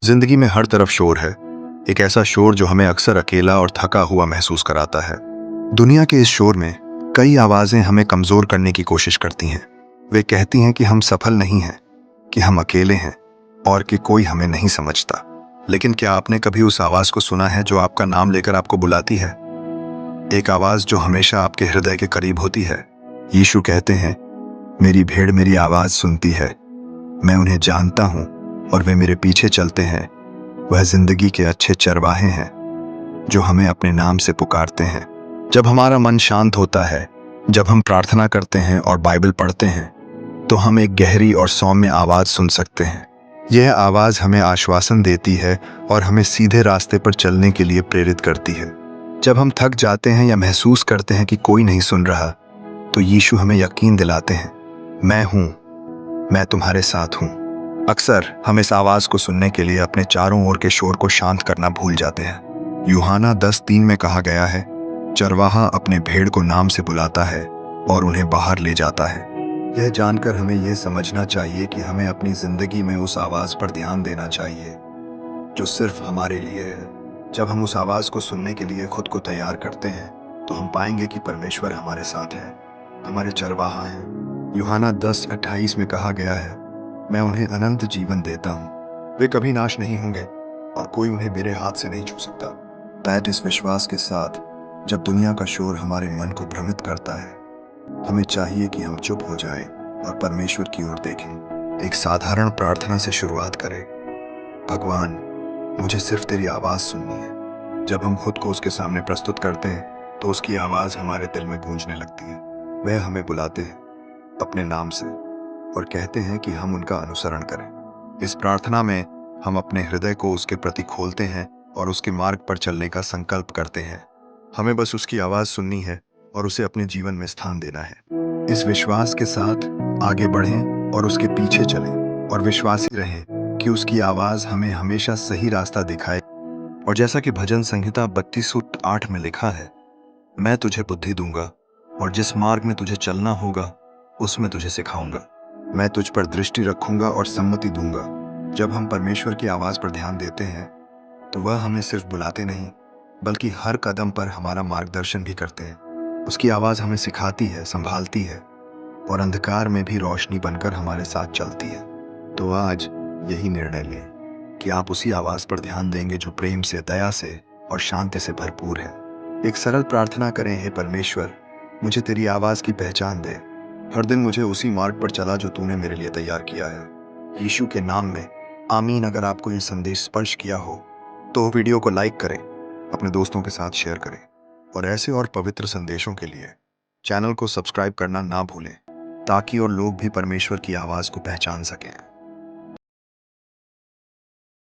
जिंदगी में हर तरफ शोर है। एक ऐसा शोर जो हमें अक्सर अकेला और थका हुआ महसूस कराता है। दुनिया के इस शोर में कई आवाजें हमें कमजोर करने की कोशिश करती हैं। वे कहती हैं कि हम सफल नहीं हैं, कि हम अकेले हैं और कि कोई हमें नहीं समझता। लेकिन क्या आपने कभी उस आवाज को सुना है जो आपका नाम लेकर आपको बुलाती है? एक आवाज जो हमेशा आपके हृदय के करीब होती है। यीशु कहते हैं, मेरी भेड़ मेरी आवाज सुनती है, मैं उन्हें जानता हूं और वे मेरे पीछे चलते हैं। वह जिंदगी के अच्छे चरवाहे हैं जो हमें अपने नाम से पुकारते हैं। जब हमारा मन शांत होता है, जब हम प्रार्थना करते हैं और बाइबल पढ़ते हैं, तो हम एक गहरी और सौम्य आवाज सुन सकते हैं। यह आवाज हमें आश्वासन देती है और हमें सीधे रास्ते पर चलने के लिए प्रेरित करती है। जब हम थक जाते हैं या महसूस करते हैं कि कोई नहीं सुन रहा, तो यीशु हमें यकीन दिलाते हैं, मैं हूं, मैं तुम्हारे साथ हूं। अक्सर हम इस आवाज को सुनने के लिए अपने चारों ओर के शोर को शांत करना भूल जाते हैं। यूहन्ना 10:3 में कहा गया है, चरवाहा अपने भेड़ को नाम से बुलाता है और उन्हें बाहर ले जाता है। यह जानकर हमें यह समझना चाहिए कि हमें अपनी जिंदगी में उस आवाज पर ध्यान देना चाहिए जो सिर्फ हमारे लिए है। जब हम उस आवाज को सुनने के लिए खुद को तैयार करते हैं, तो हम पाएंगे कि परमेश्वर हमारे साथ है, हमारे चरवाहा हैं। यूहन्ना 10:28 में कहा गया है, मैं उन्हें अनंत जीवन देता हूँ, वे कभी नाश नहीं होंगे और कोई उन्हें मेरे हाथ से नहीं छू सकता। बैठ इस विश्वास के साथ, जब दुनिया का शोर हमारे मन को भ्रमित करता है, हमें चाहिए कि हम चुप हो जाएं और परमेश्वर की ओर देखें। एक साधारण प्रार्थना से शुरुआत करें। भगवान, मुझे सिर्फ तेरी आवाज सुननी है। जब हम खुद को उसके सामने प्रस्तुत करते हैं, तो उसकी आवाज हमारे दिल में गूंजने लगती है। वह हमें बुलाते हैं अपने नाम से और कहते हैं कि हम उनका अनुसरण करें। इस प्रार्थना में हम अपने हृदय को उसके प्रति खोलते हैं और उसके मार्ग पर चलने का संकल्प करते हैं। हमें बस उसकी आवाज सुननी है और उसे अपने जीवन में स्थान देना है। इस विश्वास के साथ आगे बढ़ें और उसके पीछे चलें और विश्वासी रहें कि उसकी आवाज हमें हमेशा सही रास्ता दिखाए। और जैसा कि भजन संहिता 32:8 में लिखा है, मैं तुझे बुद्धि दूंगा और जिस मार्ग में तुझे चलना होगा उसमें तुझे सिखाऊंगा। मैं तुझ पर दृष्टि रखूंगा और सम्मति दूंगा। जब हम परमेश्वर की आवाज पर ध्यान देते हैं, तो वह हमें सिर्फ बुलाते नहीं, बल्कि हर कदम पर हमारा मार्गदर्शन भी करते हैं। उसकी आवाज हमें सिखाती है, संभालती है और अंधकार में भी रोशनी बनकर हमारे साथ चलती है। तो आज यही निर्णय लें कि आप उसी आवाज पर ध्यान देंगे जो प्रेम से, दया से और शांति से भरपूर है। एक सरल प्रार्थना करें, हे परमेश्वर, मुझे तेरी आवाज की पहचान दे। हर दिन मुझे उसी मार्ग पर चला जो तूने मेरे लिए तैयार किया है। यीशु के नाम में आमीन। अगर आपको ये संदेश स्पर्श किया हो, तो वीडियो को लाइक करें, अपने दोस्तों के साथ शेयर करें और ऐसे और पवित्र संदेशों के लिए चैनल को सब्सक्राइब करना ना भूलें, ताकि और लोग भी परमेश्वर की आवाज को पहचान सकें।